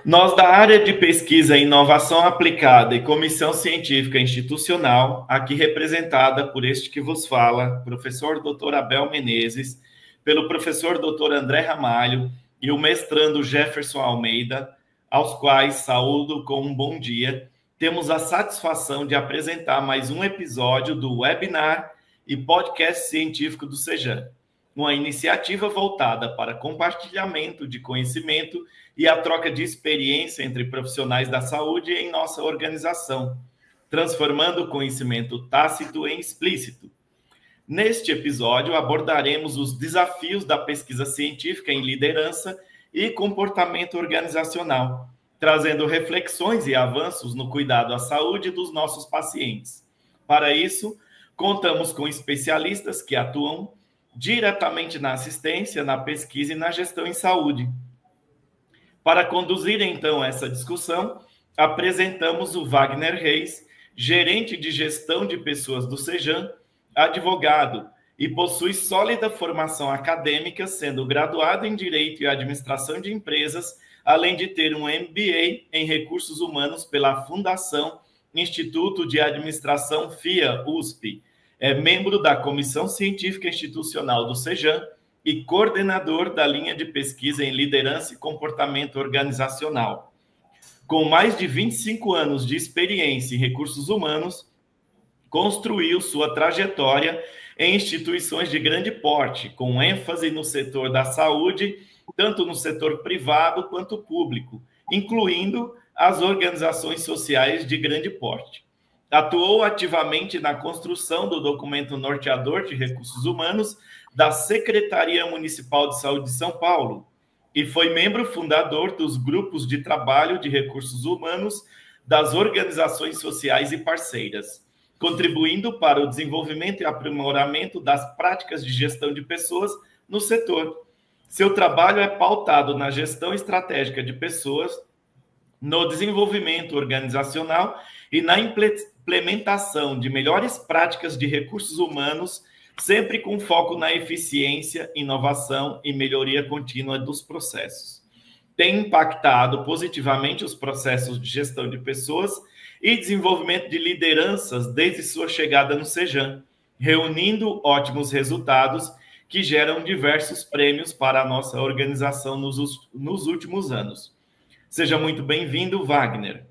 Nós, da área de pesquisa e inovação aplicada e comissão científica institucional, aqui representada por este que vos fala, professor Dr. Abel Menezes, pelo professor Dr. André Ramalho e o mestrando Jefferson Almeida, aos quais saúdo com um bom dia, temos a satisfação de apresentar mais um episódio do webinar e podcast científico do Sejan, uma iniciativa voltada para compartilhamento de conhecimento e a troca de experiência entre profissionais da saúde em nossa organização, transformando o conhecimento tácito em explícito. Neste episódio, abordaremos os desafios da pesquisa científica em liderança e comportamento organizacional, trazendo reflexões e avanços no cuidado à saúde dos nossos pacientes. Para isso, contamos com especialistas que atuam diretamente na assistência, na pesquisa e na gestão em saúde. Para conduzir, então, essa discussão, apresentamos o Wagner Reis, gerente de gestão de pessoas do Sejan, advogado e possui sólida formação acadêmica, sendo graduado em Direito e Administração de Empresas, além de ter um MBA em Recursos Humanos pela Fundação Instituto de Administração FIA USP. É membro da Comissão Científica Institucional do Sejan e coordenador da linha de pesquisa em liderança e comportamento organizacional. Com mais de 25 anos de experiência em recursos humanos, construiu sua trajetória em instituições de grande porte, com ênfase no setor da saúde, tanto no setor privado quanto público, incluindo as organizações sociais de grande porte. Atuou ativamente na construção do documento norteador de recursos humanos da Secretaria Municipal de Saúde de São Paulo e foi membro fundador dos grupos de trabalho de recursos humanos das organizações sociais e parceiras, contribuindo para o desenvolvimento e aprimoramento das práticas de gestão de pessoas no setor. Seu trabalho é pautado na gestão estratégica de pessoas, no desenvolvimento organizacional e na implementação de melhores práticas de recursos humanos, sempre com foco na eficiência, inovação e melhoria contínua dos processos. Tem impactado positivamente os processos de gestão de pessoas e desenvolvimento de lideranças desde sua chegada no Sejan, reunindo ótimos resultados que geram diversos prêmios para a nossa organização nos últimos anos. Seja muito bem-vindo, Wagner.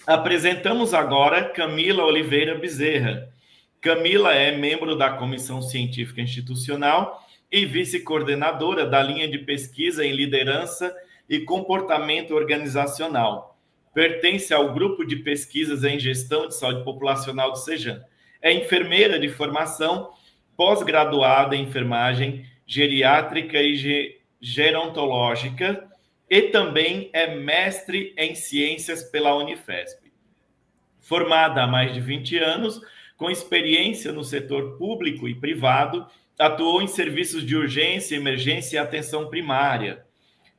Apresentamos agora Camila Oliveira Bezerra. Camila é membro da Comissão Científica Institucional e vice-coordenadora da linha de pesquisa em liderança e comportamento organizacional. Pertence ao grupo de pesquisas em gestão de saúde populacional do Sejan. É enfermeira de formação, pós-graduada em enfermagem geriátrica e gerontológica, e também é mestre em ciências pela Unifesp. Formada há mais de 20 anos, com experiência no setor público e privado, atuou em serviços de urgência, emergência e atenção primária.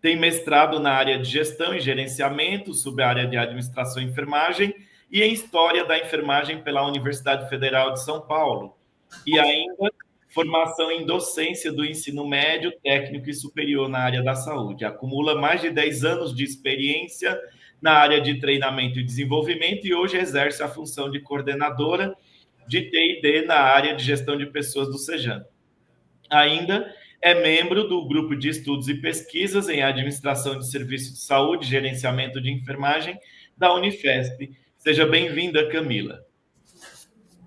Tem mestrado na área de gestão e gerenciamento, sub-área de administração e enfermagem, e em história da enfermagem pela Universidade Federal de São Paulo. E ainda formação em docência do ensino médio, técnico e superior na área da saúde. Acumula mais de 10 anos de experiência na área de treinamento e desenvolvimento e hoje exerce a função de coordenadora de T&D na área de gestão de pessoas do Sejan. Ainda é membro do grupo de estudos e pesquisas em administração de serviços de saúde e gerenciamento de enfermagem da Unifesp. Seja bem-vinda, Camila.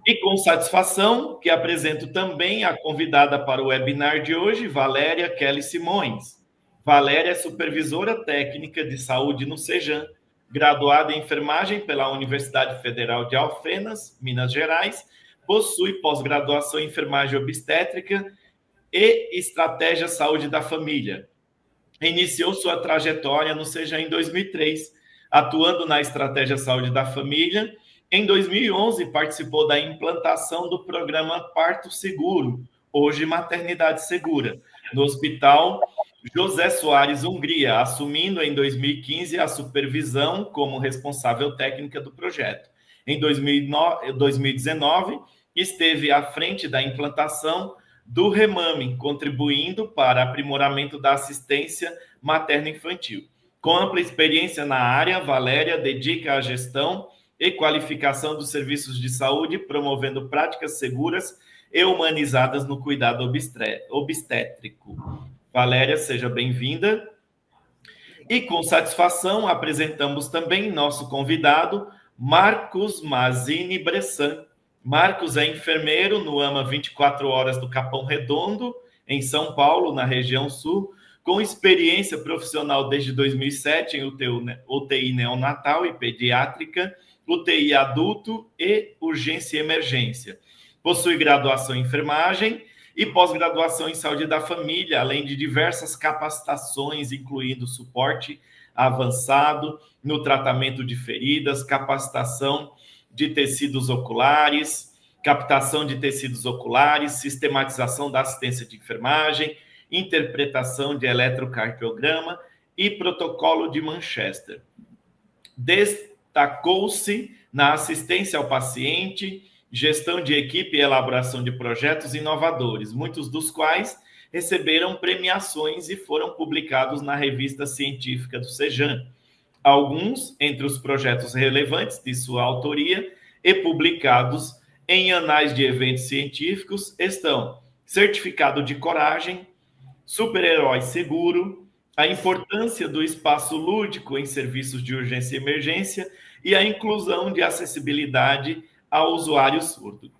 E com satisfação que apresento também a convidada para o webinar de hoje, Valéria Kelly Simões. Valéria é supervisora técnica de saúde no Sejan, graduada em enfermagem pela Universidade Federal de Alfenas, Minas Gerais, possui pós-graduação em enfermagem obstétrica e estratégia saúde da família. Iniciou sua trajetória no Sejan em 2003, atuando na estratégia saúde da família. Em 2011, participou da implantação do programa Parto Seguro, hoje Maternidade Segura, no Hospital José Soares, Hungria, assumindo em 2015 a supervisão como responsável técnica do projeto. Em 2019, esteve à frente da implantação do REMAME, contribuindo para aprimoramento da assistência materno-infantil. Com ampla experiência na área, Valéria dedica à gestão e qualificação dos serviços de saúde, promovendo práticas seguras e humanizadas no cuidado obstétrico. Valéria, seja bem-vinda. E com satisfação apresentamos também nosso convidado, Marcos Mazzini Bressan. Marcos é enfermeiro no AMA 24 Horas do Capão Redondo, em São Paulo, na região sul, com experiência profissional desde 2007 em UTI neonatal e pediátrica, UTI adulto e urgência e emergência. Possui graduação em enfermagem e pós-graduação em saúde da família, além de diversas capacitações, incluindo suporte avançado no tratamento de feridas, capacitação de tecidos oculares, captação de tecidos oculares, sistematização da assistência de enfermagem, interpretação de eletrocardiograma e protocolo de Manchester. Destacou-se na assistência ao paciente, gestão de equipe e elaboração de projetos inovadores, muitos dos quais receberam premiações e foram publicados na revista científica do CEJAN. Alguns, entre os projetos relevantes de sua autoria e publicados em anais de eventos científicos, estão Certificado de Coragem, Super-Herói Seguro, a importância do espaço lúdico em serviços de urgência e emergência e a inclusão de acessibilidade ao usuário surdo.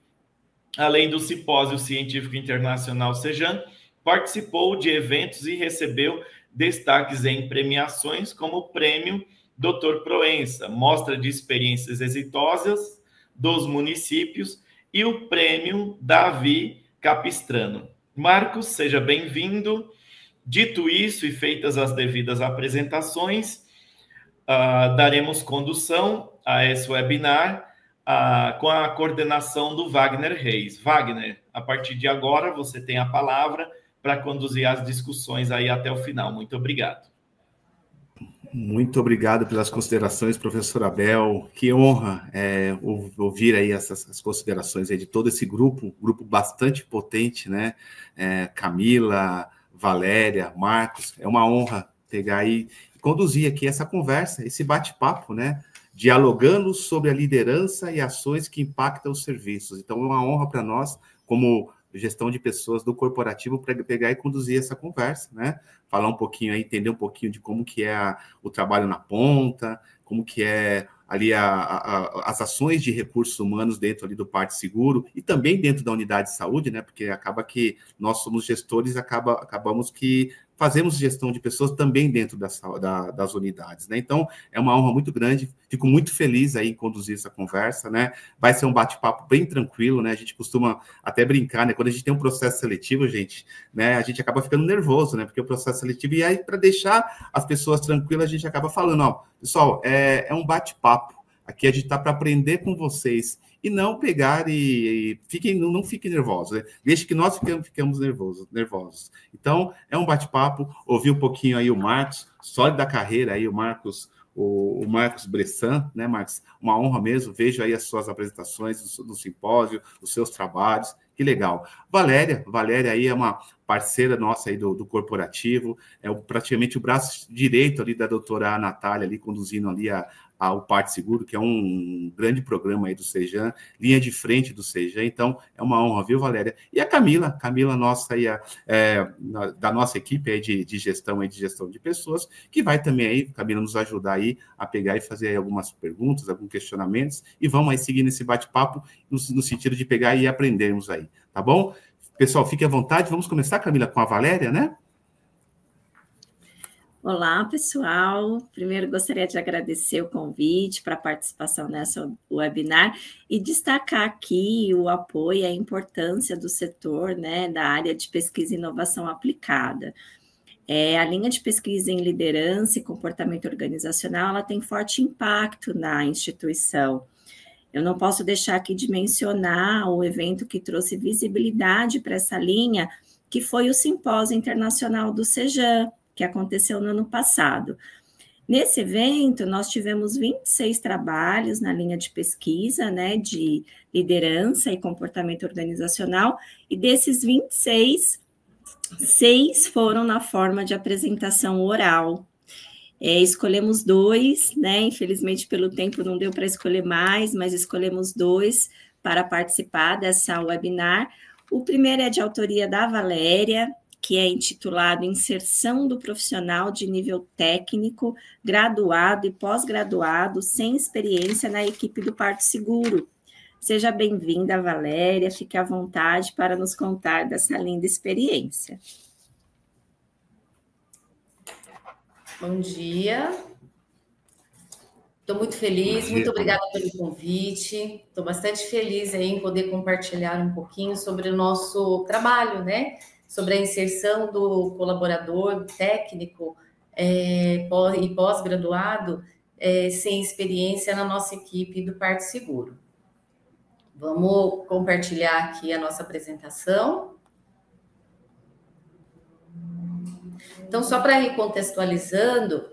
Além do Simpósio Científico Internacional CEJAN, participou de eventos e recebeu destaques em premiações como o Prêmio Dr. Proença, Mostra de Experiências Exitosas dos Municípios, e o Prêmio Davi Capistrano. Marcos, seja bem-vindo. Dito isso e feitas as devidas apresentações, daremos condução a esse webinar com a coordenação do Wagner Reis. Wagner, a partir de agora você tem a palavra para conduzir as discussões aí até o final. Muito obrigado. Muito obrigado pelas considerações, professor Abel. Que honra ouvir aí essas considerações aí de todo esse grupo bastante potente, né? Camila, Valéria, Marcos, é uma honra pegar aí e conduzir aqui essa conversa, esse bate-papo, né? Dialogando sobre a liderança e ações que impactam os serviços. Então, é uma honra para nós, como gestão de pessoas do corporativo, para pegar e conduzir essa conversa, né? Falar um pouquinho aí, entender um pouquinho de como que é o trabalho na ponta, como que é ali as ações de recursos humanos dentro ali do Porto Seguro e também dentro da unidade de saúde, né? Porque acaba que nós somos gestores, acabamos que fazemos gestão de pessoas também dentro das unidades, né? Então, é uma honra muito grande, fico muito feliz aí em conduzir essa conversa, né? Vai ser um bate-papo bem tranquilo, né? A gente costuma até brincar, né? Quando a gente tem um processo seletivo, gente, né? A gente acaba ficando nervoso, né? Porque o processo seletivo, e aí para deixar as pessoas tranquilas, a gente acaba falando, ó, pessoal, é um bate-papo, aqui a gente está para aprender com vocês, e não pegar não fiquem nervosos, né? Deixe que nós ficamos nervosos. Então, é um bate-papo, ouvir um pouquinho aí o Marcos, sólido da carreira aí, o Marcos Bressan, né, Marcos? Uma honra mesmo, vejo aí as suas apresentações do simpósio, os seus trabalhos, que legal. Valéria aí é uma parceira nossa aí do corporativo, é praticamente o braço direito ali da doutora Natália, ali conduzindo ali ao Porto Seguro, que é um grande programa aí do CEJAN, linha de frente do CEJAN, então é uma honra, viu, Valéria? E a Camila nossa aí, da nossa equipe aí de gestão de pessoas, que vai também aí, Camila, nos ajudar aí a pegar e fazer aí algumas perguntas, alguns questionamentos, e vamos aí seguir nesse bate-papo no sentido de pegar e aprendermos aí, tá bom? Pessoal, fique à vontade, vamos começar, Camila, com a Valéria, né? Olá, pessoal. Primeiro, gostaria de agradecer o convite para a participação nessa webinar e destacar aqui o apoio e a importância do setor, né, da área de pesquisa e inovação aplicada. A linha de pesquisa em liderança e comportamento organizacional, ela tem forte impacto na instituição. Eu não posso deixar aqui de mencionar o evento que trouxe visibilidade para essa linha, que foi o Simpósio Internacional do CEJAN, que aconteceu no ano passado. Nesse evento, nós tivemos 26 trabalhos na linha de pesquisa, né, de liderança e comportamento organizacional, e desses 26, 6 foram na forma de apresentação oral. Escolhemos 2, né? Infelizmente, pelo tempo não deu para escolher mais, mas escolhemos 2 para participar dessa webinar. O primeiro é de autoria da Valéria, que é intitulado Inserção do Profissional de Nível Técnico, Graduado e Pós-Graduado, sem experiência na equipe do Porto Seguro. Seja bem-vinda, Valéria, fique à vontade para nos contar dessa linda experiência. Bom dia. Estou muito feliz, muito obrigada pelo convite. Estou bastante feliz aí em poder compartilhar um pouquinho sobre o nosso trabalho, né? Sobre a inserção do colaborador técnico e pós-graduado sem experiência na nossa equipe do Porto Seguro. Vamos compartilhar aqui a nossa apresentação. Então, só para ir contextualizando,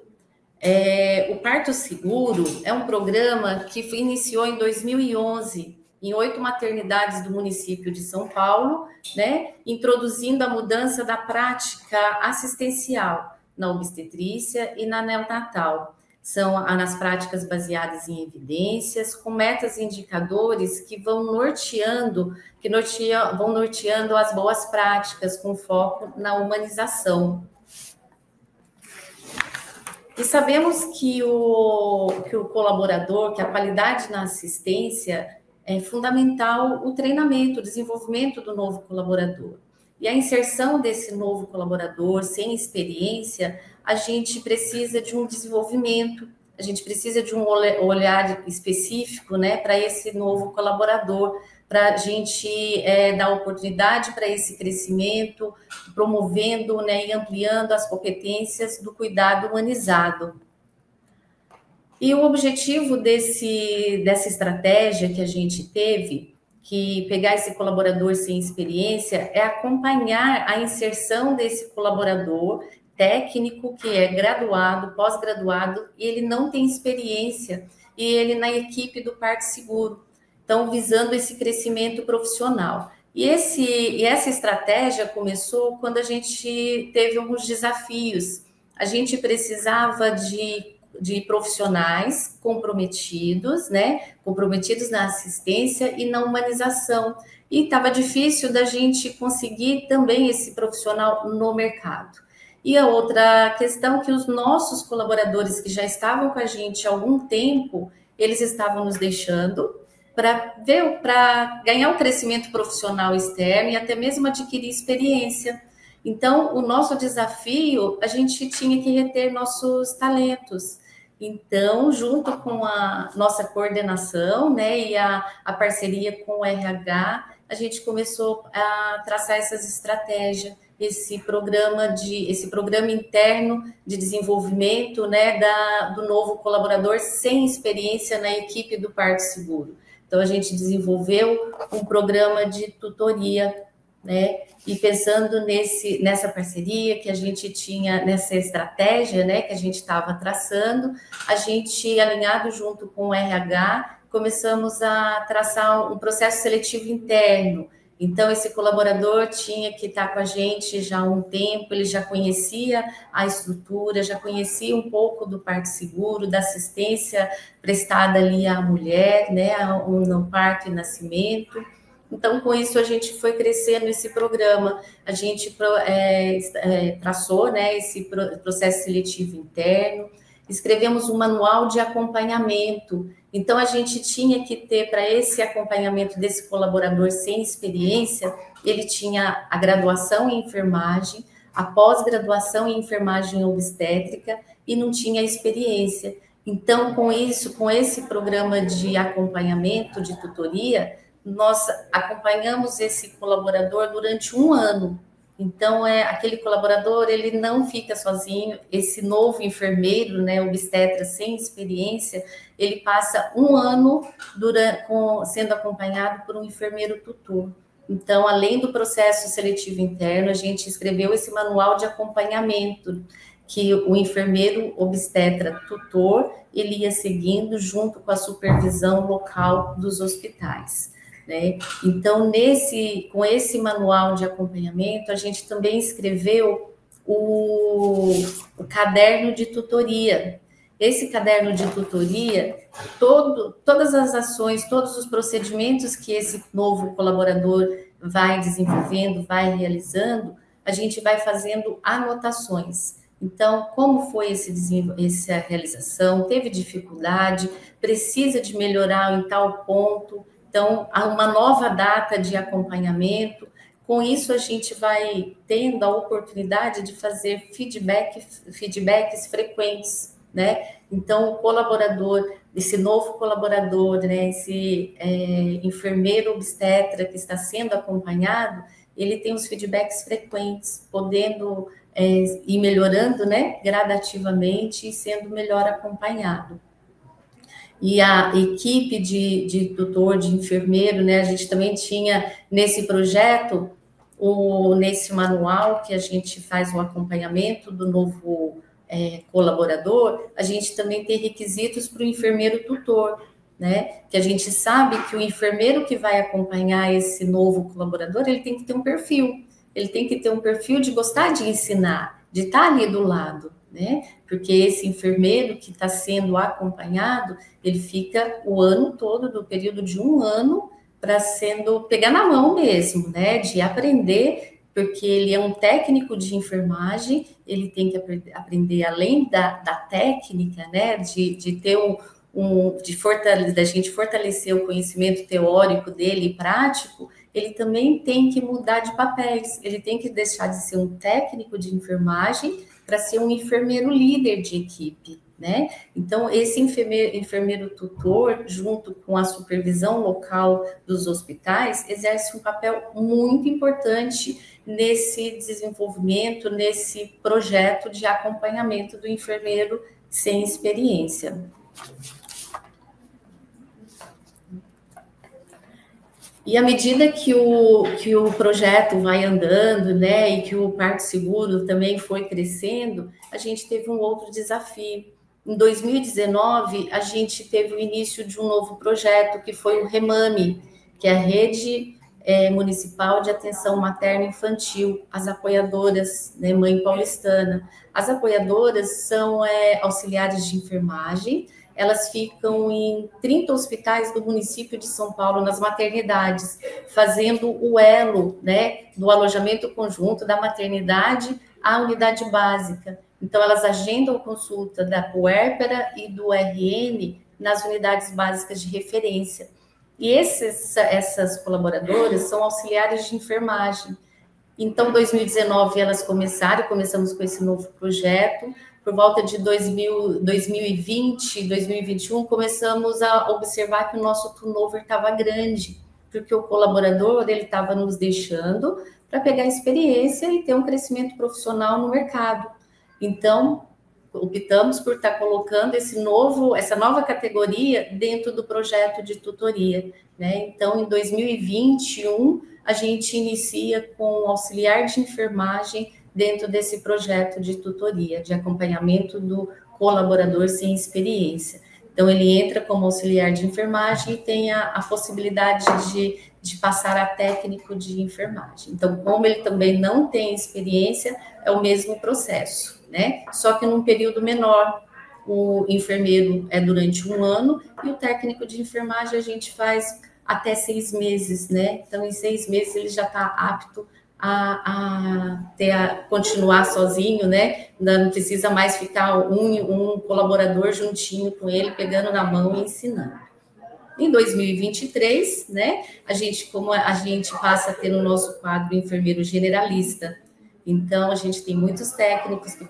o Porto Seguro é um programa que iniciou em 2011, em 8 maternidades do município de São Paulo, né, introduzindo a mudança da prática assistencial na obstetrícia e na neonatal. São nas práticas baseadas em evidências, com metas e indicadores que vão norteando as boas práticas, com foco na humanização. E sabemos que o colaborador, que a qualidade na assistência é fundamental o treinamento, o desenvolvimento do novo colaborador. E a inserção desse novo colaborador sem experiência, a gente precisa de um desenvolvimento, a gente precisa de um olhar específico, né, para esse novo colaborador, para a gente dar oportunidade para esse crescimento, promovendo, né, e ampliando as competências do cuidado humanizado. E o objetivo dessa estratégia que a gente teve, que pegar esse colaborador sem experiência, é acompanhar a inserção desse colaborador técnico que é graduado, pós-graduado, e ele não tem experiência, e ele na equipe do Porto Seguro. Então, visando esse crescimento profissional. E essa estratégia começou quando a gente teve alguns desafios. A gente precisava de profissionais comprometidos, né? Comprometidos na assistência e na humanização. E estava difícil da gente conseguir também esse profissional no mercado. E a outra questão que os nossos colaboradores que já estavam com a gente há algum tempo, eles estavam nos deixando para ganhar um crescimento profissional externo e até mesmo adquirir experiência. Então, o nosso desafio, a gente tinha que reter nossos talentos. Então, junto com a nossa coordenação, né, e a parceria com o RH, a gente começou a traçar essas estratégias, esse programa interno de desenvolvimento, né, do novo colaborador sem experiência na equipe do Porto Seguro. Então, a gente desenvolveu um programa de tutoria, né? E pensando nessa parceria que a gente tinha, nessa estratégia, né, que a gente estava traçando, a gente, alinhado junto com o RH, começamos a traçar um processo seletivo interno. Então, esse colaborador tinha que estar com a gente já há um tempo, ele já conhecia a estrutura, já conhecia um pouco do Porto Seguro, da assistência prestada ali à mulher, né, no parto e nascimento. Então, com isso, a gente foi crescendo esse programa, a gente traçou, né, esse processo seletivo interno, escrevemos um manual de acompanhamento. Então, a gente tinha que ter, para esse acompanhamento desse colaborador sem experiência, ele tinha a graduação em enfermagem, a pós-graduação em enfermagem obstétrica e não tinha experiência. Então, com esse programa de acompanhamento, de tutoria, nós acompanhamos esse colaborador durante 1 ano. Então, aquele colaborador, ele não fica sozinho, esse novo enfermeiro, né, obstetra sem experiência, ele passa 1 ano sendo acompanhado por um enfermeiro tutor. Então, além do processo seletivo interno, a gente escreveu esse manual de acompanhamento, que o enfermeiro obstetra tutor, ele ia seguindo junto com a supervisão local dos hospitais. Né? Então, com esse manual de acompanhamento, a gente também escreveu o caderno de tutoria. Esse caderno de tutoria, todas as ações, todos os procedimentos que esse novo colaborador vai desenvolvendo, vai realizando, a gente vai fazendo anotações. Então, como foi essa realização? Teve dificuldade? Precisa de melhorar em tal ponto? Então, há uma nova data de acompanhamento. Com isso, a gente vai tendo a oportunidade de fazer feedbacks frequentes, né? Então, o colaborador, esse novo colaborador, né, esse enfermeiro obstetra que está sendo acompanhado, ele tem os feedbacks frequentes, podendo ir melhorando, né, gradativamente e sendo melhor acompanhado. E a equipe de tutor, de enfermeiro, né, a gente também tinha nesse projeto, nesse manual que a gente faz o acompanhamento do novo colaborador, a gente também tem requisitos para o enfermeiro tutor, né? Que a gente sabe que o enfermeiro que vai acompanhar esse novo colaborador, ele tem que ter um perfil, ele tem que ter um perfil de gostar de ensinar, de estar ali do lado, né? Porque esse enfermeiro que está sendo acompanhado, ele fica o ano todo, do período de 1 ano, para pegar na mão mesmo, né? De aprender, porque ele é um técnico de enfermagem, ele tem que aprender, além da técnica, né, de ter da gente fortalecer o conhecimento teórico dele e prático, ele também tem que mudar de papéis, ele tem que deixar de ser um técnico de enfermagem para ser um enfermeiro líder de equipe, né? Então, esse enfermeiro tutor, junto com a supervisão local dos hospitais, exerce um papel muito importante nesse desenvolvimento, nesse projeto de acompanhamento do enfermeiro sem experiência. E à medida que o projeto vai andando, né, e que o Parque Seguro também foi crescendo, a gente teve um outro desafio. Em 2019, a gente teve o início de um novo projeto, que foi o REMAME, que é a Rede Municipal de Atenção Materna Infantil, as apoiadoras, né, Mãe Paulistana. As apoiadoras são auxiliares de enfermagem, elas ficam em 30 hospitais do município de São Paulo, nas maternidades, fazendo o elo, né, do alojamento conjunto da maternidade à unidade básica. Então, elas agendam consulta da puérpera e do RN nas unidades básicas de referência. E essas colaboradoras são auxiliares de enfermagem. Então, em 2019, começamos com esse novo projeto. Por volta de 2020, 2021, começamos a observar que o nosso turnover estava grande, porque o colaborador ele estava nos deixando para pegar experiência e ter um crescimento profissional no mercado. Então, optamos por estar colocando essa nova categoria dentro do projeto de tutoria, né? Então, em 2021, a gente inicia com o auxiliar de enfermagem dentro desse projeto de tutoria, de acompanhamento do colaborador sem experiência. Então, ele entra como auxiliar de enfermagem e tem a possibilidade de passar a técnico de enfermagem. Então, como ele também não tem experiência, é o mesmo processo, né? Só que num período menor. O enfermeiro é durante 1 ano e o técnico de enfermagem a gente faz até 6 meses, né? Então, em 6 meses ele já está apto a continuar sozinho, né? Não precisa mais ficar um colaborador juntinho com ele, pegando na mão e ensinando. Em 2023, né? Como a gente passa a ter no nosso quadro enfermeiro generalista. Então, a gente tem muitos técnicos que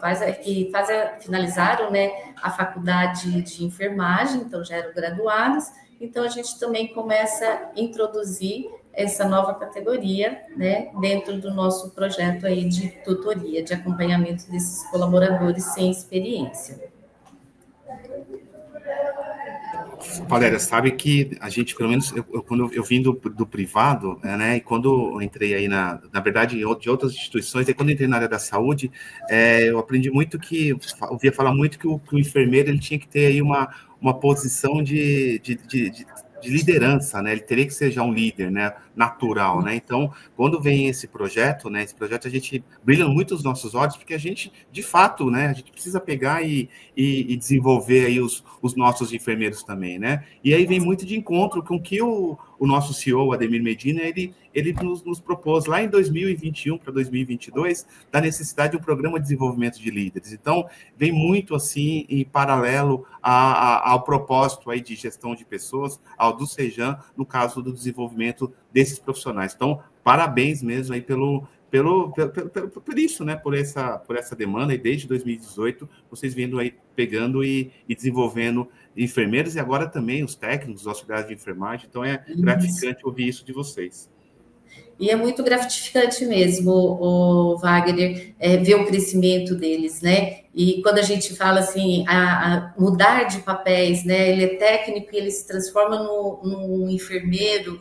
finalizaram, né, a faculdade de enfermagem, então já eram graduados. Então, a gente também começa a introduzir essa nova categoria, né, dentro do nosso projeto aí de tutoria, de acompanhamento desses colaboradores sem experiência. Valéria, sabe que a gente, pelo menos, quando eu vim do privado, né, e quando eu entrei aí, na verdade, de outras instituições, e quando eu entrei na área da saúde, eu aprendi muito ouvia falar muito que o enfermeiro ele tinha que ter aí uma posição de liderança, né, ele teria que ser já um líder, né, natural, né? Então, quando vem esse projeto, né? Esse projeto a gente brilha muito os nossos olhos, porque a gente, de fato, né? A gente precisa pegar e desenvolver aí os nossos enfermeiros também, né? E aí vem muito de encontro com que o nosso CEO, Ademir Medina, ele nos propôs lá em 2021 para 2022 da necessidade de um programa de desenvolvimento de líderes. Então, vem muito assim em paralelo ao propósito aí de gestão de pessoas, ao do Sejan, no caso do desenvolvimento desses profissionais. Então, parabéns mesmo aí por isso, né? Por essa demanda, e desde 2018, vocês vindo aí pegando e desenvolvendo enfermeiros e agora também os técnicos, os auxiliares de enfermagem. Então, é gratificante ouvir isso de vocês. E é muito gratificante mesmo, o Wagner, ver o crescimento deles, né? E quando a gente fala assim, a mudar de papéis, né? Ele é técnico e ele se transforma no enfermeiro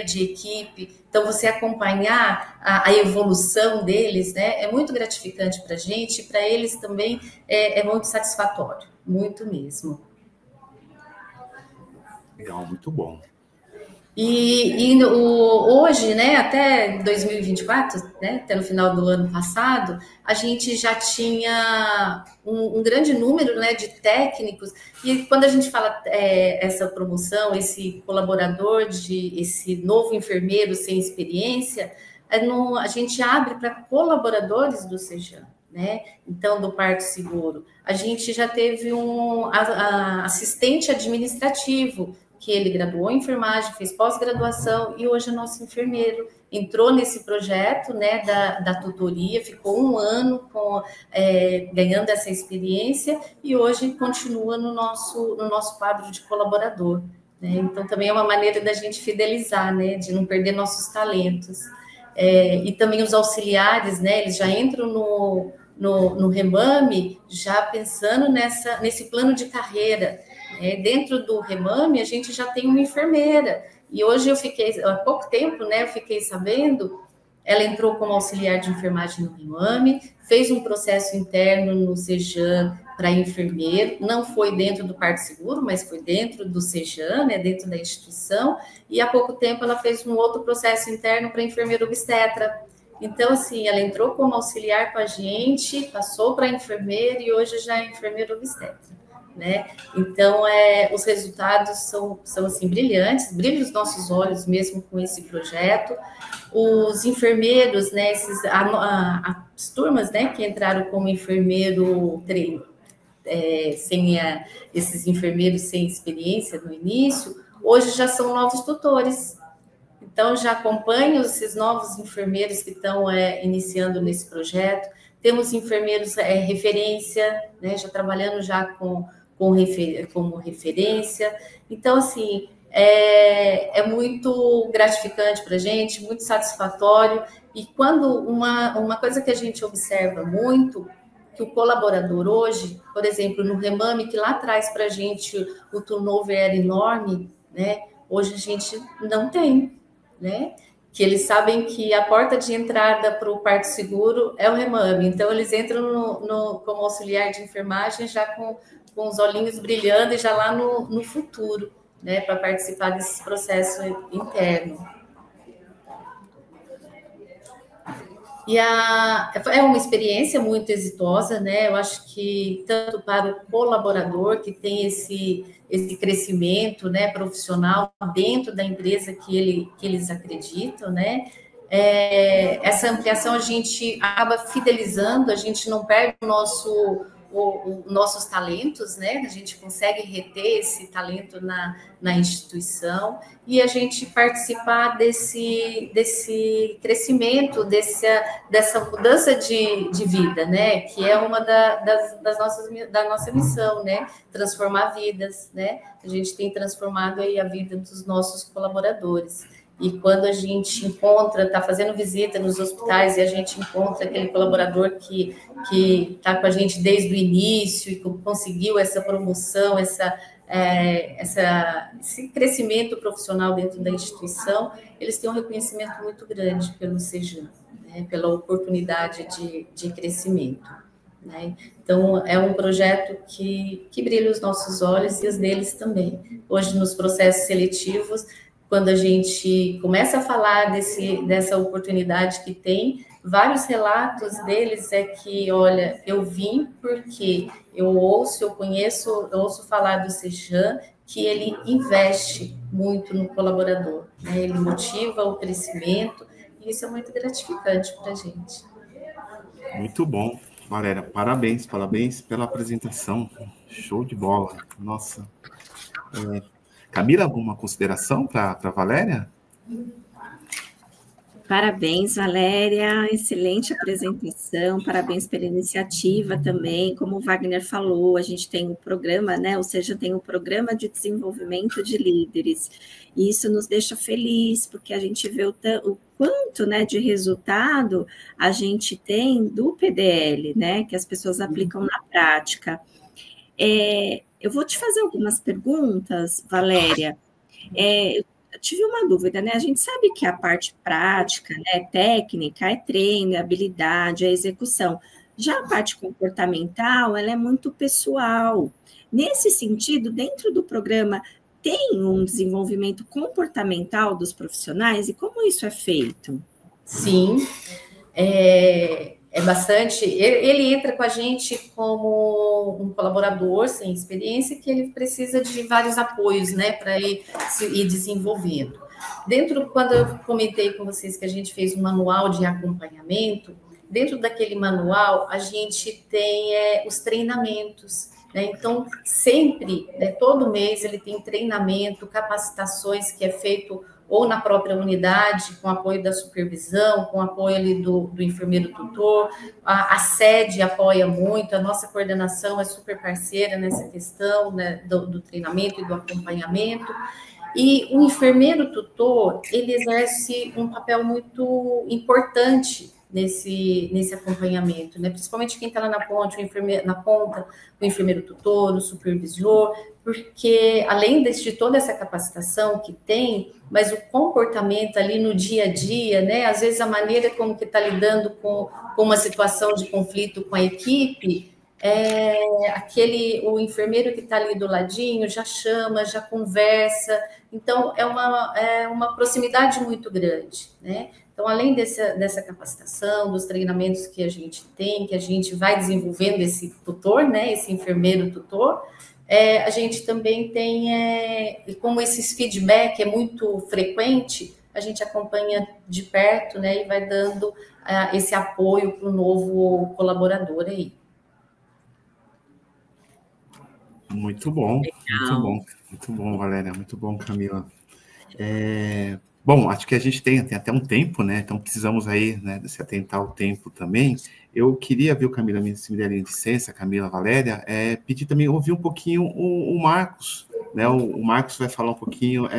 de equipe. Então, você acompanhar a evolução deles, né? É muito gratificante para a gente, para eles também é muito satisfatório, muito mesmo. Legal, muito bom. Hoje, né, até 2024, né, até no final do ano passado, a gente já tinha um grande número, né, de técnicos, e quando a gente fala essa promoção, esse colaborador, esse novo enfermeiro sem experiência, a gente abre para colaboradores do Sejan, né? Então, do Porto Seguro. A gente já teve um assistente administrativo, que ele graduou em enfermagem, fez pós-graduação e hoje é nosso enfermeiro. Entrou nesse projeto, né, da tutoria, ficou um ano ganhando essa experiência e hoje continua no nosso quadro de colaborador, né? Então, também é uma maneira da gente fidelizar, né, de não perder nossos talentos. E também os auxiliares, né, eles já entram no Remame já pensando nesse plano de carreira. Dentro do Remame, a gente já tem uma enfermeira. E hoje há pouco tempo, né, eu fiquei sabendo, ela entrou como auxiliar de enfermagem no Remame, fez um processo interno no Sejan para enfermeiro, não foi dentro do Porto Seguro, mas foi dentro do Sejan, né, dentro da instituição, e há pouco tempo ela fez um outro processo interno para enfermeiro obstetra. Então, assim, ela entrou como auxiliar com a gente, passou para enfermeira e hoje já é enfermeira obstetra, né? Então, os resultados são assim, brilhantes, brilham os nossos olhos mesmo com esse projeto. Os enfermeiros, né, as turmas, né, que entraram como enfermeiro treino, esses enfermeiros sem experiência no início, hoje já são novos tutores. Então, já acompanho esses novos enfermeiros que estão iniciando nesse projeto. Temos enfermeiros referência, né, já trabalhando já como referência. Então, assim, é muito gratificante para a gente, muito satisfatório. E quando uma coisa que a gente observa muito, que o colaborador hoje, por exemplo, no Remame, que lá atrás para a gente o turnover era enorme, né? Hoje a gente não tem, né? Que eles sabem que a porta de entrada para o Porto Seguro é o Remame. Então, eles entram como auxiliar de enfermagem já com os olhinhos brilhando e já lá no futuro, né, para participar desse processo interno. E é uma experiência muito exitosa, né? Eu acho que tanto para o colaborador que tem esse crescimento, né, profissional dentro da empresa que eles acreditam, né? Essa ampliação a gente acaba fidelizando, a gente não perde nossos talentos, né? A gente consegue reter esse talento na instituição e a gente participar desse crescimento, dessa mudança de vida, né? Que é uma da nossa missão, né? Transformar vidas, né? A gente tem transformado aí a vida dos nossos colaboradores. E quando a gente está fazendo visita nos hospitais e a gente encontra aquele colaborador que está com a gente desde o início e conseguiu essa promoção, esse crescimento profissional dentro da instituição, eles têm um reconhecimento muito grande pelo Sejan, né, pela oportunidade de crescimento, né? Então, é um projeto que brilha os nossos olhos e os deles também. Hoje, nos processos seletivos, quando a gente começa a falar dessa oportunidade que tem, vários relatos deles é que, olha, eu vim porque eu ouço falar do Sejan, que ele investe muito no colaborador, né? Ele motiva o crescimento, e isso é muito gratificante para a gente. Muito bom, Valéria. Parabéns pela apresentação. Show de bola. Nossa. Camila, alguma consideração para a Valéria? Parabéns, Valéria, excelente apresentação, parabéns pela iniciativa também. Como o Wagner falou, a gente tem um programa, né? Ou seja, tem um programa de desenvolvimento de líderes, e isso nos deixa feliz, porque a gente vê o quanto, né, de resultado a gente tem do PDL, né? Que as pessoas aplicam na prática. Eu vou te fazer algumas perguntas, Valéria. Eu tive uma dúvida, né? A gente sabe que a parte prática, né, técnica, é treino, é habilidade, é execução. Já a parte comportamental, ela é muito pessoal. Nesse sentido, dentro do programa, tem um desenvolvimento comportamental dos profissionais, e como isso é feito? Sim, é bastante. Ele entra com a gente como um colaborador sem experiência, que ele precisa de vários apoios, né, para ir desenvolvendo. Quando eu comentei com vocês que a gente fez um manual de acompanhamento, dentro daquele manual a gente tem os treinamentos, né? Então, sempre, né, todo mês ele tem treinamento, capacitações que é feito ou na própria unidade, com apoio da supervisão, com apoio ali do enfermeiro tutor. A sede apoia muito, a nossa coordenação é super parceira nessa questão, né, do treinamento e do acompanhamento. E o enfermeiro tutor, ele exerce um papel muito importante nesse acompanhamento, né? Principalmente quem está lá na ponta, o enfermeiro tutor, o supervisor, porque além de toda essa capacitação que tem, mas o comportamento ali no dia a dia, né? Às vezes a maneira como que está lidando com uma situação de conflito com a equipe, o enfermeiro que está ali do ladinho já chama, já conversa, então é uma proximidade muito grande, né? Então, além dessa capacitação, dos treinamentos que a gente tem, que a gente vai desenvolvendo esse tutor, né, esse enfermeiro tutor, a gente também tem, como esses feedback é muito frequente, a gente acompanha de perto, né, e vai dando esse apoio para o novo colaborador aí. Muito bom, muito bom, Valéria, muito bom, Camila. Bom, acho que a gente tem até um tempo, né? Então precisamos aí, né, se atentar ao tempo também. Eu queria ver, Camila, se me derem licença, Camila, Valéria, pedir também, ouvir um pouquinho o Marcos, né? O Marcos vai falar um pouquinho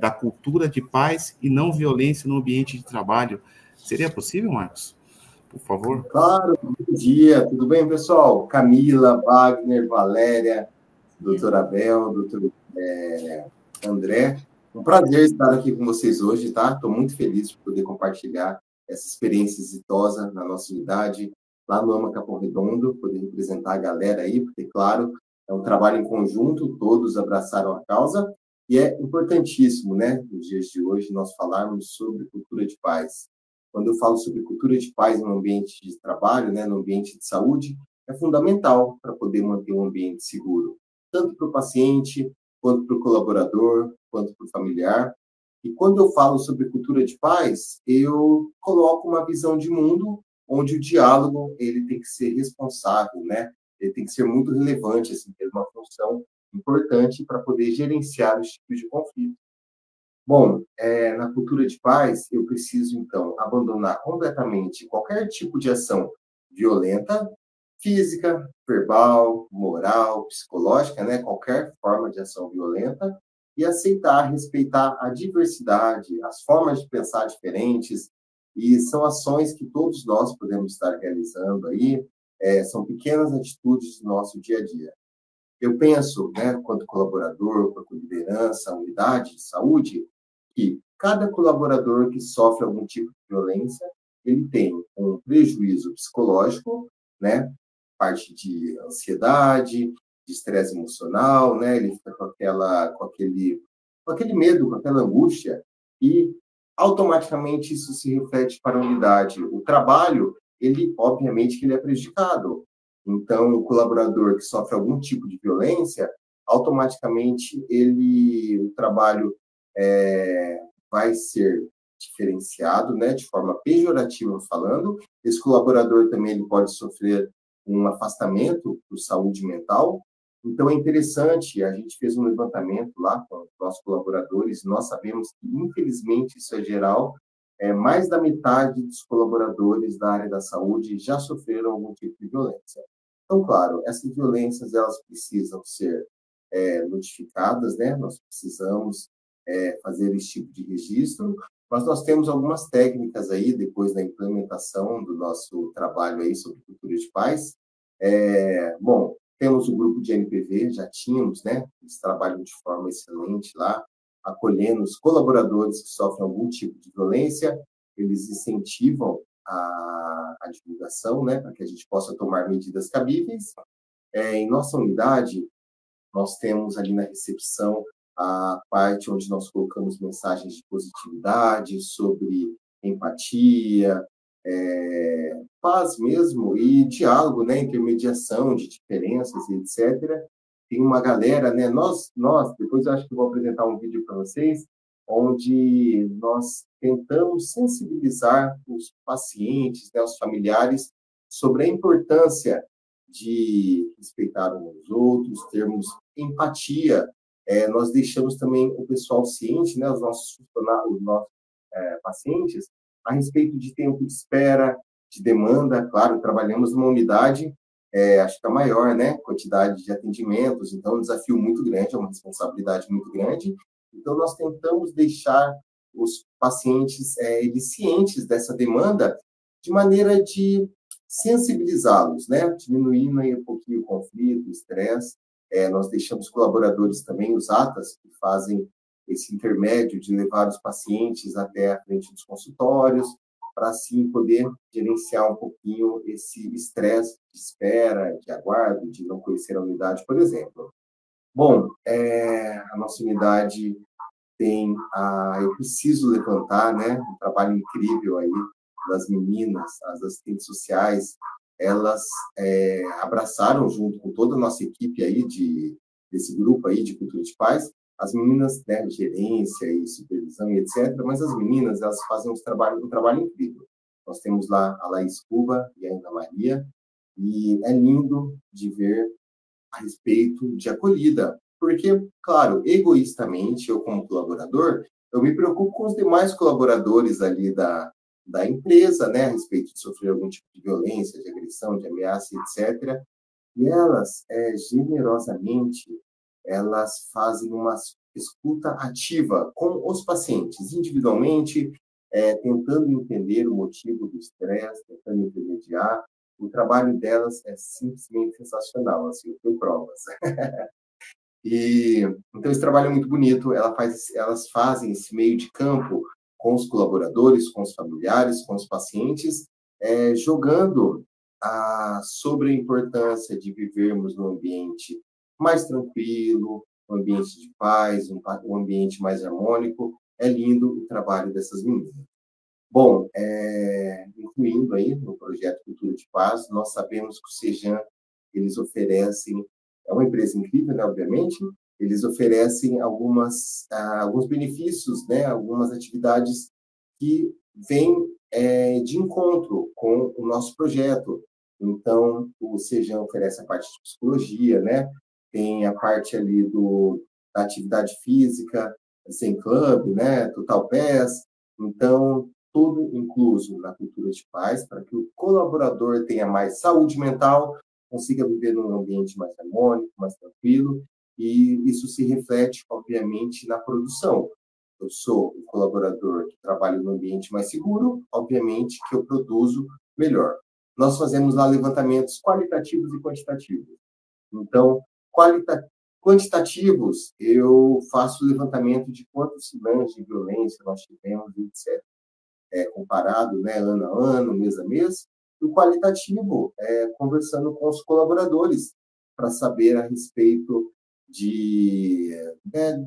da cultura de paz e não violência no ambiente de trabalho. Seria possível, Marcos? Por favor. Claro, bom dia, tudo bem, pessoal? Camila, Wagner, Valéria, doutor Abel, doutor André. Um prazer estar aqui com vocês hoje, tá? Estou muito feliz de poder compartilhar essa experiência exitosa na nossa unidade, lá no AMA Capão Redondo, poder representar a galera aí, porque, claro, é um trabalho em conjunto, todos abraçaram a causa, e é importantíssimo, né, nos dias de hoje, nós falarmos sobre cultura de paz. Quando eu falo sobre cultura de paz no ambiente de trabalho, né, no ambiente de saúde, é fundamental para poder manter um ambiente seguro, tanto para o paciente, quanto para o colaborador, quanto para o familiar. E quando eu falo sobre cultura de paz, eu coloco uma visão de mundo onde o diálogo ele tem que ser responsável, né? Ele tem que ser muito relevante, assim, ter uma função importante para poder gerenciar os tipos de conflito. Bom, na cultura de paz, eu preciso, então, abandonar completamente qualquer tipo de ação violenta, física, verbal, moral, psicológica, né? Qualquer forma de ação violenta, e aceitar, respeitar a diversidade, as formas de pensar diferentes, e são ações que todos nós podemos estar realizando aí, são pequenas atitudes do nosso dia a dia. Eu penso, né, quanto colaborador, quanto liderança, unidade de saúde, que cada colaborador que sofre algum tipo de violência, ele tem um prejuízo psicológico, né, parte de ansiedade, de estresse emocional, né, ele fica com aquele com aquele medo, com aquela angústia, e automaticamente isso se reflete para a unidade. O trabalho, ele, obviamente, que ele é prejudicado. Então, o colaborador que sofre algum tipo de violência, automaticamente o trabalho vai ser diferenciado, né, de forma pejorativa falando. Esse colaborador também ele pode sofrer um afastamento por saúde mental. Então, é interessante, a gente fez um levantamento lá com os nossos colaboradores, nós sabemos que, infelizmente, isso é geral, mais da metade dos colaboradores da área da saúde já sofreram algum tipo de violência. Então, claro, essas violências, elas precisam ser notificadas, né? Nós precisamos fazer esse tipo de registro, mas nós temos algumas técnicas aí, depois da implementação do nosso trabalho aí sobre cultura de paz. Bom, temos o grupo de NPV, já tínhamos, né? Eles trabalham de forma excelente lá, acolhendo os colaboradores que sofrem algum tipo de violência, eles incentivam a divulgação, né? Para que a gente possa tomar medidas cabíveis. Em nossa unidade, nós temos ali na recepção a parte onde nós colocamos mensagens de positividade, sobre empatia, paz mesmo, e diálogo, né, intermediação de diferenças, etc. Tem uma galera, né, nós, depois eu acho que vou apresentar um vídeo para vocês, onde nós tentamos sensibilizar os pacientes, né, os familiares, sobre a importância de respeitar uns aos outros, termos empatia. Nós deixamos também o pessoal ciente, né, os nossos pacientes, a respeito de tempo de espera, de demanda. Claro, trabalhamos numa unidade, acho que a maior, né, quantidade de atendimentos, então é um desafio muito grande, é uma responsabilidade muito grande. Então, nós tentamos deixar os pacientes eles cientes dessa demanda, de maneira de sensibilizá-los, né, diminuindo aí um pouquinho o conflito, o estresse. Nós deixamos colaboradores também, os ATAs, que fazem esse intermédio de levar os pacientes até a frente dos consultórios, para assim poder gerenciar um pouquinho esse estresse de espera, de aguardo, de não conhecer a unidade, por exemplo. Bom, a nossa unidade tem eu preciso levantar, né, um trabalho incrível aí das meninas, as assistentes sociais. Elas abraçaram, junto com toda a nossa equipe aí desse grupo aí de cultura de paz, as meninas, né, gerência e supervisão e etc., mas as meninas, elas fazem um trabalho incrível. Nós temos lá a Laís Cuba e a Ana Maria, e é lindo de ver a respeito de acolhida, porque, claro, egoístamente, eu como colaborador, eu me preocupo com os demais colaboradores ali da empresa, né, a respeito de sofrer algum tipo de violência, de agressão, de ameaça, etc. E elas, generosamente, elas fazem uma escuta ativa com os pacientes, individualmente, tentando entender o motivo do estresse, tentando intermediar. O trabalho delas é simplesmente sensacional, assim, eu tenho provas. Então, esse trabalho é muito bonito, elas fazem esse meio de campo com os colaboradores, com os familiares, com os pacientes, jogando sobre a importância de vivermos num ambiente mais tranquilo, um ambiente de paz, um ambiente mais harmônico. É lindo o trabalho dessas meninas. Bom, incluindo aí no projeto Cultura de Paz, nós sabemos que o Sejan, eles oferecem, é uma empresa incrível, né, obviamente, eles oferecem alguns benefícios, né, algumas atividades que vêm de encontro com o nosso projeto. Então, o Sejan oferece a parte de psicologia, né, tem a parte ali da atividade física, Zen Club, né, Total Pass. Então, tudo incluso na cultura de paz, para que o colaborador tenha mais saúde mental, consiga viver num ambiente mais harmônico, mais tranquilo, e isso se reflete, obviamente, na produção. Eu sou um colaborador que trabalha num ambiente mais seguro, obviamente que eu produzo melhor. Nós fazemos lá levantamentos qualitativos e quantitativos. Então, quantitativos, eu faço o levantamento de quantos sinais de violência nós tivemos, etc. Comparado, né, ano a ano, mês a mês. E o qualitativo, conversando com os colaboradores, para saber a respeito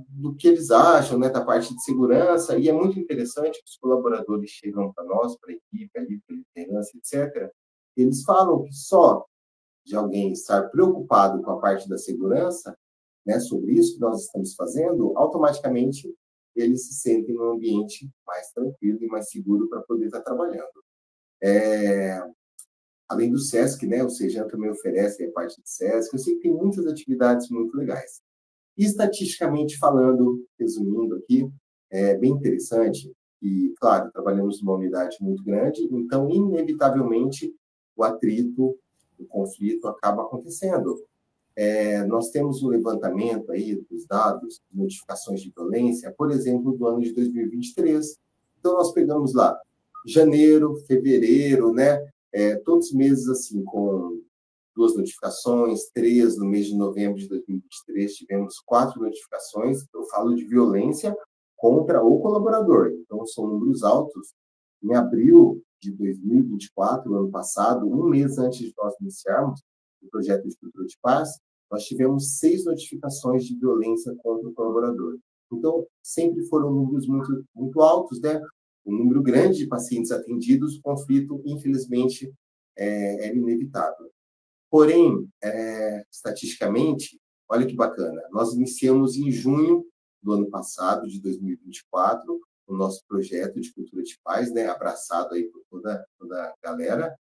do que eles acham, né, da parte de segurança, e é muito interessante que os colaboradores chegam para nós, para a equipe, ali, para a liderança, etc., eles falam que só de alguém estar preocupado com a parte da segurança, né, sobre isso que nós estamos fazendo, automaticamente eles se sentem num ambiente mais tranquilo e mais seguro para poder estar trabalhando. Além do SESC, né, o Sejan também oferece a parte do SESC, eu sei que tem muitas atividades muito legais. E, estatisticamente falando, resumindo aqui, é bem interessante, e, claro, trabalhamos numa unidade muito grande, então, inevitavelmente, o atrito, o conflito acaba acontecendo. Nós temos um levantamento aí dos dados de notificações de violência, por exemplo, do ano de 2023. Então, nós pegamos lá janeiro, fevereiro, né? Todos os meses, assim, com 2 notificações, 3 no mês de novembro de 2023, tivemos 4 notificações. Eu falo de violência contra o colaborador. Então, são números altos. Em abril de 2024, ano passado, um mês antes de nós iniciarmos o projeto de cultura de paz, nós tivemos 6 notificações de violência contra o colaborador. Então, sempre foram números muito, muito altos, né? Um número grande de pacientes atendidos, o conflito, infelizmente, era inevitável. Porém, estatisticamente, olha que bacana, nós iniciamos em junho do ano passado, de 2024, o nosso projeto de cultura de paz, né, abraçado aí por toda a galera.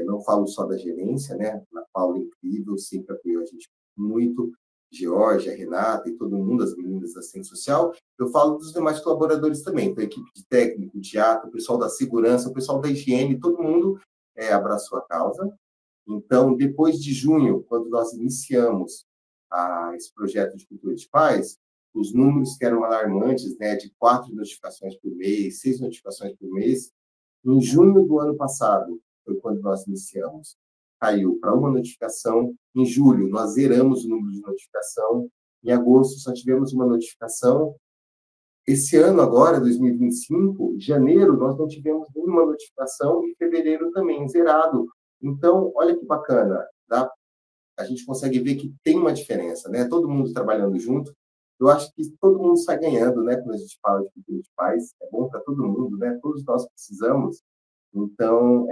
Não falo só da gerência, né, a Paula incrível, sempre apoiou a gente muito, Georgia, Renata e todo mundo, as meninas da Assistência Social. Eu falo dos demais colaboradores também, então a equipe de técnico, teatro, o pessoal da segurança, o pessoal da higiene, todo mundo abraçou a causa. Então, depois de junho, quando nós iniciamos esse projeto de cultura de paz, os números que eram alarmantes, né, de 4 notificações por mês, 6 notificações por mês, em junho do ano passado, foi quando nós iniciamos, caiu para 1 notificação. Em julho, nós zeramos o número de notificação. Em agosto, só tivemos 1 notificação. Esse ano agora, 2025, janeiro, nós não tivemos nenhuma notificação e fevereiro também, zerado. Então, olha que bacana, tá? A gente consegue ver que tem uma diferença, né? Todo mundo trabalhando junto. Eu acho que todo mundo sai ganhando, né? Quando a gente fala de cultura de paz, é bom para todo mundo, né? Todos nós precisamos. Então,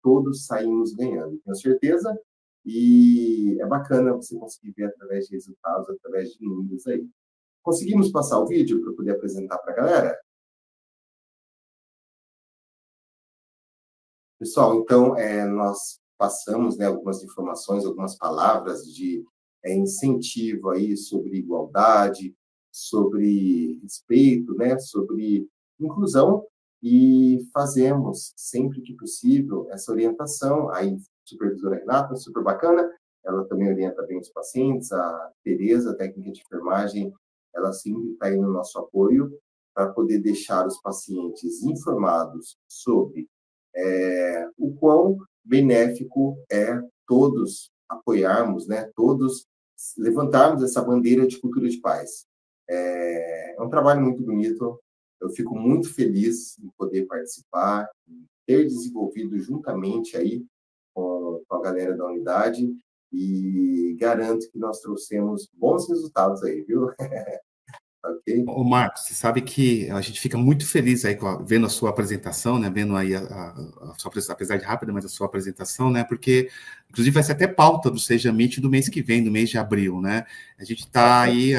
todos saímos ganhando, tenho certeza. E é bacana você conseguir ver através de resultados, através de números aí. Conseguimos passar o vídeo para poder apresentar para a galera? Pessoal, então, nós passamos, né, algumas informações, algumas palavras de incentivo aí sobre igualdade, sobre respeito, né, sobre inclusão, e fazemos, sempre que possível, essa orientação. Aí, a supervisora Renata, super bacana, ela também orienta bem os pacientes, a Tereza, técnica de enfermagem, ela sempre está aí no nosso apoio para poder deixar os pacientes informados sobre o quão benéfico é todos apoiarmos, né, todos levantarmos essa bandeira de cultura de paz. É um trabalho muito bonito, eu fico muito feliz em poder participar, em ter desenvolvido juntamente aí com a galera da unidade, e garanto que nós trouxemos bons resultados aí, viu? Okay. Ô, Marcos, você sabe que a gente fica muito feliz aí vendo a sua apresentação, né? Vendo aí a sua apresentação, apesar de rápida, mas a sua apresentação, né? Porque, inclusive, vai ser até pauta do Seja Meet do mês que vem, do mês de abril, né? A gente está aí,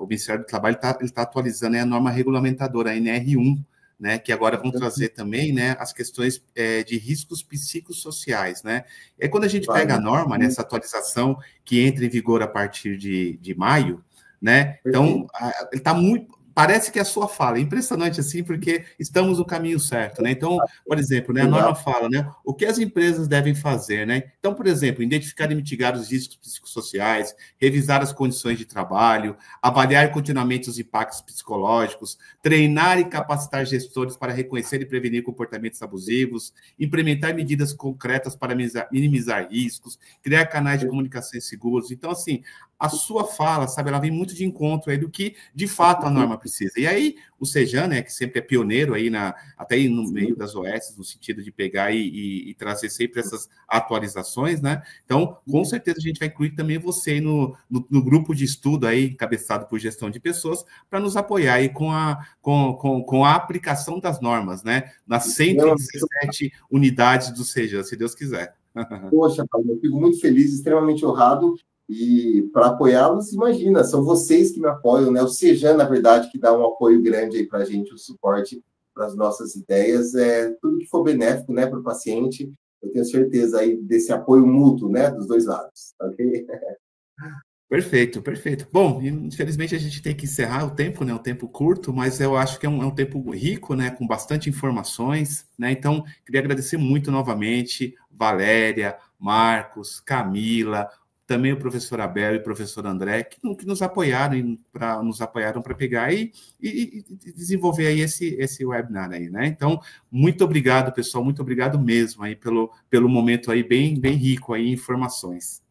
o Ministério do Trabalho está atualizando a norma regulamentadora, a NR1, né? Que agora vão trazer também, né? As questões de riscos psicossociais, né? E aí, quando a gente pega a norma, né, essa atualização que entra em vigor a partir de maio, né? Então, ele está muito. Parece que a sua fala é impressionante assim, porque estamos no caminho certo, né? Então, por exemplo, né, a norma fala, né, o que as empresas devem fazer, né? Então, por exemplo, identificar e mitigar os riscos psicossociais, revisar as condições de trabalho, avaliar continuamente os impactos psicológicos, treinar e capacitar gestores para reconhecer e prevenir comportamentos abusivos, implementar medidas concretas para minimizar riscos, criar canais de comunicação seguros. Então, assim, a sua fala, sabe, ela vem muito de encontro aí do que, de fato, a norma precisa. E aí, o Sejan, né, que sempre é pioneiro aí, até aí no meio das OS, no sentido de pegar e trazer sempre essas atualizações, né? Então, com certeza, a gente vai incluir também você aí no grupo de estudo aí, encabeçado por gestão de pessoas, para nos apoiar aí com a aplicação das normas, né? Nas 117 unidades do Sejan, se Deus quiser. Poxa, Paulo, eu fico muito feliz, extremamente honrado, e para apoiá-los, imagina, são vocês que me apoiam, né? O Sejan, na verdade, que dá um apoio grande aí para a gente, o suporte para as nossas ideias, tudo que for benéfico, né, para o paciente, eu tenho certeza aí desse apoio mútuo, né, dos dois lados, ok? Perfeito, perfeito. Bom, infelizmente a gente tem que encerrar o tempo, né? Um tempo curto, mas eu acho que é um tempo rico, né? Com bastante informações, né? Então, queria agradecer muito novamente, Valéria, Marcos, Camila, também o professor Abel e o professor André, que nos apoiaram para pegar e desenvolver aí esse webinar aí, né? Então, muito obrigado, pessoal, muito obrigado mesmo aí pelo momento aí bem rico aí em informações.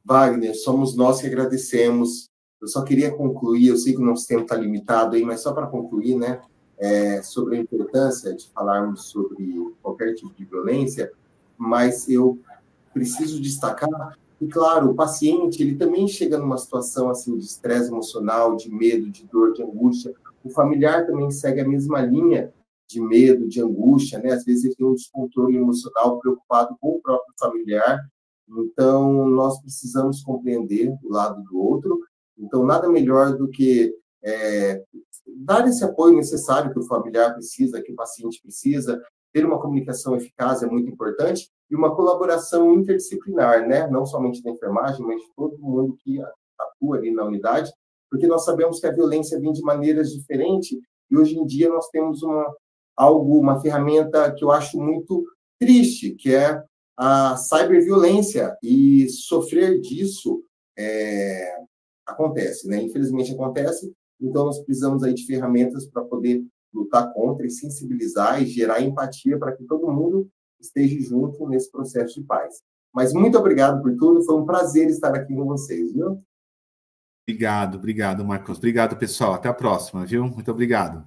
Wagner, somos nós que agradecemos. Eu só queria concluir, eu sei que o nosso tempo está limitado aí, mas só para concluir, né, sobre a importância de falarmos sobre qualquer tipo de violência, mas eu preciso destacar que, claro, o paciente, ele também chega numa situação assim de estresse emocional, de medo, de dor, de angústia. O familiar também segue a mesma linha de medo, de angústia, né? Às vezes ele tem um descontrole emocional preocupado com o próprio familiar. Então, nós precisamos compreender o lado do outro. Então, nada melhor do que dar esse apoio necessário que o familiar precisa, que o paciente precisa. Ter uma comunicação eficaz é muito importante e uma colaboração interdisciplinar, né? Não somente da enfermagem, mas de todo mundo que atua ali na unidade, porque nós sabemos que a violência vem de maneiras diferentes e hoje em dia nós temos uma ferramenta que eu acho muito triste, que é a ciberviolência, e sofrer disso acontece, né? Infelizmente acontece, então nós precisamos aí de ferramentas para poder lutar contra e sensibilizar e gerar empatia para que todo mundo esteja junto nesse processo de paz. Mas muito obrigado por tudo, foi um prazer estar aqui com vocês, viu? Obrigado, Marcos. Obrigado, pessoal. Até a próxima, viu? Muito obrigado.